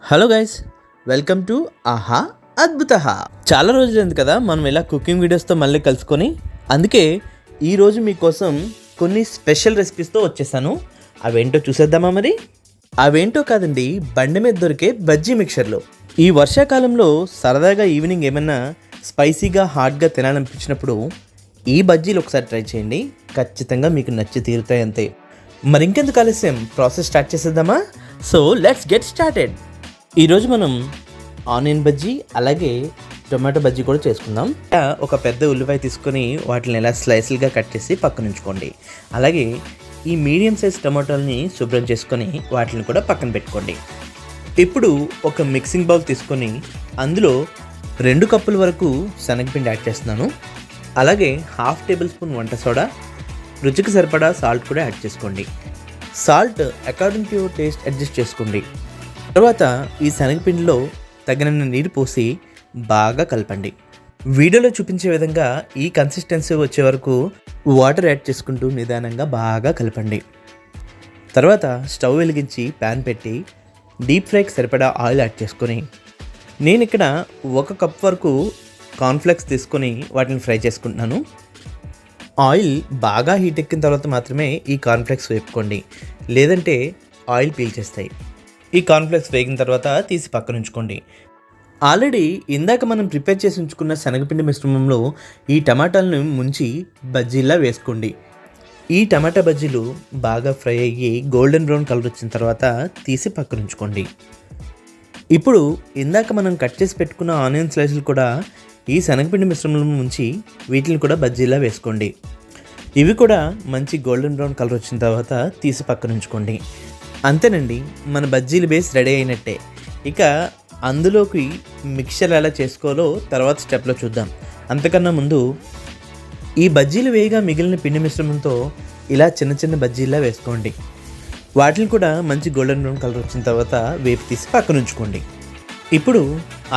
Hello guys, welcome to ఆహా అద్భుత. చాలా రోజులైంది కదా మనం ఇలా కుకింగ్ వీడియోస్తో మళ్ళీ కలుసుకొని. అందుకే ఈరోజు మీకోసం కొన్ని స్పెషల్ రెసిపీస్తో వచ్చేసాను. అవేంటో చూసేద్దామా మరి? అవేంటో కాదండి, బండి మీద దొరికే బజ్జీ మిక్చర్లు. ఈ వర్షాకాలంలో సరదాగా ఈవినింగ్ ఏమన్నా స్పైసీగా హాట్గా తినాలనిపించినప్పుడు ఈ బజ్జీలు ఒకసారి ట్రై చేయండి. ఖచ్చితంగా మీకు నచ్చి తీరుతాయి అంతే. మరి ఇంకెందుకు ఆలస్యం, ప్రాసెస్ స్టార్ట్ చేసేద్దామా? So let's get started. ఈరోజు మనం ఆనియన్ బజ్జీ అలాగే టొమాటో బజ్జీ కూడా చేసుకుందాం. ఒక పెద్ద ఉల్లిపాయ తీసుకొని వాటిని ఎలా స్లైస్లుగా కట్ చేసి పక్కన ఉంచుకోండి. అలాగే ఈ మీడియం సైజ్ టమాటోల్ని శుభ్రం చేసుకొని వాటిని కూడా పక్కన పెట్టుకోండి. ఇప్పుడు ఒక మిక్సింగ్ బౌల్ తీసుకొని అందులో 2 కప్పుల వరకు శనగపిండి యాడ్ చేస్తున్నాను. అలాగే 1/2 టేబుల్ స్పూన్ వంట సోడా, రుచికి సరిపడా సాల్ట్ కూడా యాడ్ చేసుకోండి. Salt according to your taste adjust చేసుకోండి. తర్వాత ఈ శనగపిండిలో తగినన్ని నీరు పోసి బాగా కలపండి. వీడియోలో చూపించే విధంగా ఈ కన్సిస్టెన్సీ వచ్చే వరకు వాటర్ యాడ్ చేసుకుంటూ నిదానంగా బాగా కలపండి. తర్వాత స్టవ్ వెలిగించి ప్యాన్ పెట్టి డీప్ ఫ్రైకి సరిపడా ఆయిల్ యాడ్ చేసుకొని, నేను ఇక్కడ 1 కప్ వరకు కార్న్ఫ్లెక్స్ తీసుకొని వాటిని ఫ్రై చేసుకుంటున్నాను. ఆయిల్ బాగా హీట్ ఎక్కిన తర్వాత మాత్రమే ఈ కార్న్ఫ్లెక్స్ వేపుకోండి, లేదంటే ఆయిల్ పీల్చేస్తాయి. ఈ కార్న్ఫ్లెక్స్ వేగిన తర్వాత తీసి పక్కన ఉంచుకోండి. ఆల్రెడీ ఇందాక మనం ప్రిపేర్ చేసి ఉంచుకున్న శనగపిండి మిశ్రమంలో ఈ టమాటాలను ముంచి బజ్జీలా వేసుకోండి. ఈ టమాటా బజ్జీలు బాగా ఫ్రై అయ్యి గోల్డెన్ బ్రౌన్ కలర్ వచ్చిన తర్వాత తీసి పక్కన ఉంచుకోండి. ఇప్పుడు ఇందాక మనం కట్ చేసి పెట్టుకున్న ఆనియన్ స్లైసులు కూడా ఈ శనగపిండి మిశ్రమంలో ముంచి వీటిని కూడా బజ్జీలా వేసుకోండి. ఇవి కూడా మంచి గోల్డెన్ బ్రౌన్ కలర్ వచ్చిన తర్వాత తీసి పక్కన ఉంచుకోండి. అంతేనండి, మన బజ్జీల బేస్ రెడీ అయినట్టే. ఇక అందులోకి మిక్చర్ ఎలా చేసుకోవాలో తర్వాత స్టెప్లో చూద్దాం. అంతకన్నా ముందు ఈ బజ్జీలు వేయగా మిగిలిన పిండి మిశ్రమంతో ఇలా చిన్న చిన్న బజ్జీలా వేసుకోండి. వాటిని కూడా మంచి గోల్డెన్ బ్రౌన్ కలర్ వచ్చిన తర్వాత వేపు తీసి పక్కన ఉంచుకోండి. ఇప్పుడు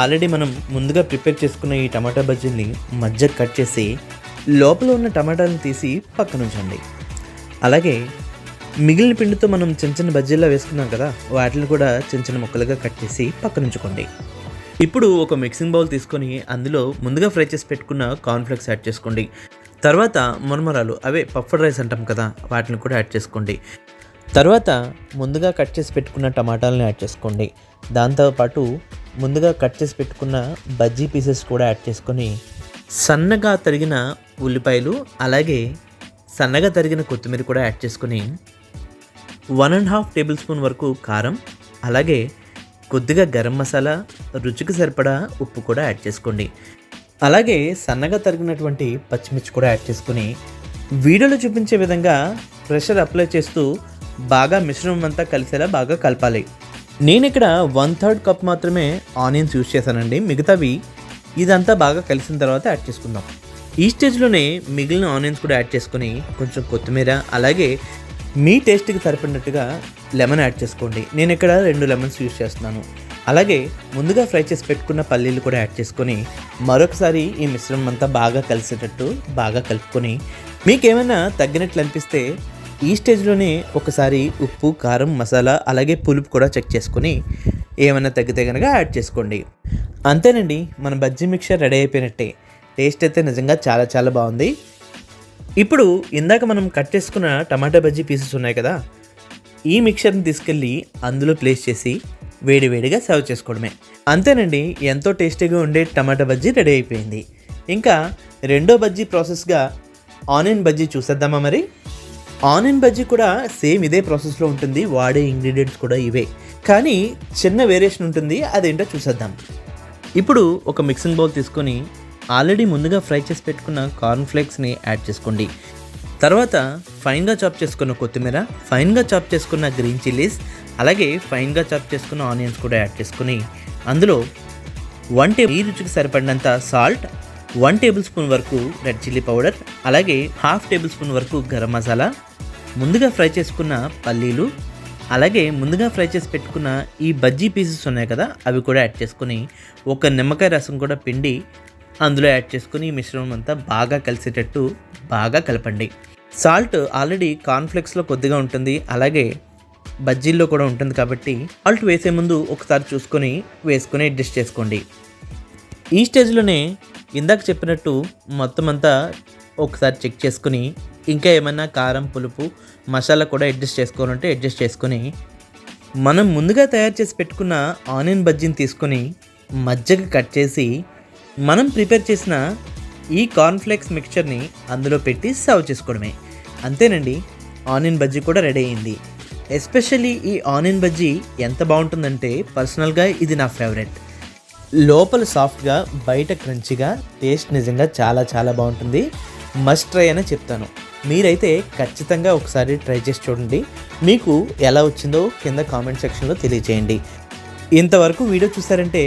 ఆల్రెడీ మనం ముందుగా ప్రిపేర్ చేసుకున్న ఈ టమాటా బజ్జీల్ని మధ్య కట్ చేసి లోపల ఉన్న టమాటాలను తీసి పక్కన ఉంచండి. అలాగే మిగిలిన పిండితో మనం చిన్న చిన్న బజ్జీలా వేసుకున్నాం కదా, వాటిని కూడా చిన్న చిన్న ముక్కలుగా కట్ చేసి పక్కన ఉంచుకోండి. ఇప్పుడు ఒక మిక్సింగ్ బౌల్ తీసుకొని అందులో ముందుగా ఫ్రై చేసి పెట్టుకున్న కార్న్ఫ్లెక్స్ యాడ్ చేసుకోండి. తర్వాత మురమరాలు, అవే పఫ్డ్ రైస్ అంటాం కదా, వాటిని కూడా యాడ్ చేసుకోండి. తర్వాత ముందుగా కట్ చేసి పెట్టుకున్న టమాటాలను యాడ్ చేసుకోండి. దాంతోపాటు ముందుగా కట్ చేసి పెట్టుకున్న బజ్జీ పీసెస్ కూడా యాడ్ చేసుకొని సన్నగా తరిగిన ఉల్లిపాయలు అలాగే సన్నగా తరిగిన కొత్తిమీర కూడా యాడ్ చేసుకొని 1.5 టేబుల్ స్పూన్ వరకు కారం అలాగే కొద్దిగా గరం మసాలా, రుచికి సరిపడా ఉప్పు కూడా యాడ్ చేసుకోండి. అలాగే సన్నగా తరిగినటువంటి పచ్చిమిర్చి కూడా యాడ్ చేసుకొని వీడియోలో చూపించే విధంగా ప్రెషర్ అప్లై చేస్తూ బాగా మిశ్రమం అంతా కలిసేలా బాగా కలపాలి. నేను ఇక్కడ 1/3 కప్ మాత్రమే ఆనియన్స్ యూజ్ చేశానండి. మిగతావి ఇదంతా బాగా కలిసిన తర్వాత యాడ్ చేసుకుందాం. ఈ స్టేజ్లోనే మిగిలిన ఆనియన్స్ కూడా యాడ్ చేసుకొని కొంచెం కొత్తిమీర అలాగే మీ టేస్ట్కి సరిపడినట్టుగా లెమన్ యాడ్ చేసుకోండి. నేను ఇక్కడ 2 లెమన్స్ యూజ్ చేస్తున్నాను. అలాగే ముందుగా ఫ్రై చేసి పెట్టుకున్న పల్లీలు కూడా యాడ్ చేసుకొని మరొకసారి ఈ మిశ్రమం అంతా బాగా కలిసేటట్టు బాగా కలుపుకొని మీకేమైనా తగ్గినట్లు అనిపిస్తే ఈ స్టేజ్లోనే ఒకసారి ఉప్పు, కారం, మసాలా అలాగే పులుపు కూడా చెక్ చేసుకొని ఏమైనా తగ్గితే కనుక యాడ్ చేసుకోండి. అంతేనండి, మన బజ్జీ మిక్చర్ రెడీ అయిపోయినట్టే. టేస్ట్ అయితే నిజంగా చాలా చాలా బాగుంది. ఇప్పుడు ఇందాక మనం కట్ చేసుకున్న టమాటా బజ్జీ పీసెస్ ఉన్నాయి కదా, ఈ మిక్చర్ని తీసుకెళ్ళి అందులో ప్లేస్ చేసి వేడివేడిగా సర్వ్ చేసుకోవడమే. అంతేనండి, ఎంతో టేస్టీగా ఉండే టమాటా బజ్జీ రెడీ అయిపోయింది. ఇంకా రెండో బజ్జీ ప్రాసెస్గా ఆనియన్ బజ్జీ చూసేద్దామా మరి? ఆనియన్ బజ్జీ కూడా సేమ్ ఇదే ప్రాసెస్లో ఉంటుంది. వాడే ఇంగ్రీడియంట్స్ కూడా ఇవే, కానీ చిన్న వేరియేషన్ ఉంటుంది. అదేంటో చూసేద్దాం. ఇప్పుడు ఒక మిక్సింగ్ బౌల్ తీసుకొని ఆల్రెడీ ముందుగా ఫ్రై చేసి పెట్టుకున్న కార్న్ఫ్లేక్స్ని యాడ్ చేసుకోండి. తర్వాత ఫైన్గా చాప్ చేసుకున్న కొత్తిమీర, ఫైన్గా చాప్ చేసుకున్న గ్రీన్ చిల్లీస్ అలాగే ఫైన్గా చాప్ చేసుకున్న ఆనియన్స్ కూడా యాడ్ చేసుకుని అందులో 1 ఈ రుచికి సరిపడినంత సాల్ట్, 1 టేబుల్ స్పూన్ వరకు రెడ్ చిల్లీ పౌడర్ అలాగే 1/2 టేబుల్ స్పూన్ వరకు గరం మసాలా, ముందుగా ఫ్రై చేసుకున్న పల్లీలు అలాగే ముందుగా ఫ్రై చేసి పెట్టుకున్న ఈ బజ్జీ పీసెస్ ఉన్నాయి కదా, అవి కూడా యాడ్ చేసుకొని ఒక నిమ్మకాయ రసం కూడా పిండి అందులో యాడ్ చేసుకుని ఈ మిశ్రమం అంతా బాగా కలిసేటట్టు బాగా కలపండి. సాల్ట్ ఆల్రెడీ కార్న్ఫ్లెక్స్లో కొద్దిగా ఉంటుంది. అలాగే బజ్జీల్లో కూడా ఉంటుంది కాబట్టి సాల్ట్ వేసే ముందు ఒకసారి చూసుకొని వేసుకొని అడ్జస్ట్ చేసుకోండి. ఈ స్టేజ్లోనే ఇందాక చెప్పినట్టు మొత్తం అంతా ఒకసారి చెక్ చేసుకుని ఇంకా ఏమన్నా కారం, పులుపు, మసాలా కూడా అడ్జస్ట్ చేసుకోవాలంటే అడ్జస్ట్ చేసుకొని మనం ముందుగా తయారు చేసి పెట్టుకున్న ఆనియన్ బజ్జీని తీసుకొని మధ్యకి కట్ చేసి మనం ప్రిపేర్ చేసిన ఈ కార్న్ఫ్లేక్స్ మిక్చర్ని అందులో పెట్టి సర్వ్ చేసుకోవడమే. అంతేనండి, ఆనియన్ బజ్జీ కూడా రెడీ అయింది. ఎస్పెషల్లీ ఈ ఆనియన్ బజ్జీ ఎంత బాగుంటుందంటే పర్సనల్గా ఇది నా ఫేవరెట్. లోపల సాఫ్ట్గా, బయట క్రంచిగా, టేస్ట్ నిజంగా చాలా చాలా బాగుంటుంది. మస్ట్ ట్రై అనే చెప్తాను. మీరైతే ఖచ్చితంగా ఒకసారి ట్రై చేసి చూడండి. మీకు ఎలా వచ్చిందో కింద కామెంట్ సెక్షన్లో తెలియజేయండి. ఇంతవరకు వీడియో చూసారంటే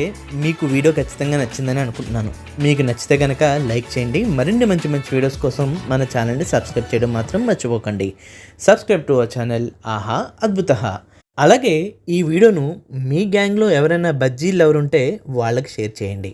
మీకు వీడియో ఖచ్చితంగా నచ్చిందని అనుకుంటున్నాను. మీకు నచ్చితే కనుక లైక్ చేయండి. మరిన్ని మంచి మంచి వీడియోస్ కోసం మన ఛానల్ని సబ్స్క్రైబ్ చేయడం మాత్రం మర్చిపోకండి. సబ్స్క్రైబ్ టు అవర్ ఛానల్ ఆహా అద్భుతః. అలాగే ఈ వీడియోను మీ గ్యాంగ్లో ఎవరైనా బజ్జీలు ఎవరుంటే వాళ్ళకి షేర్ చేయండి.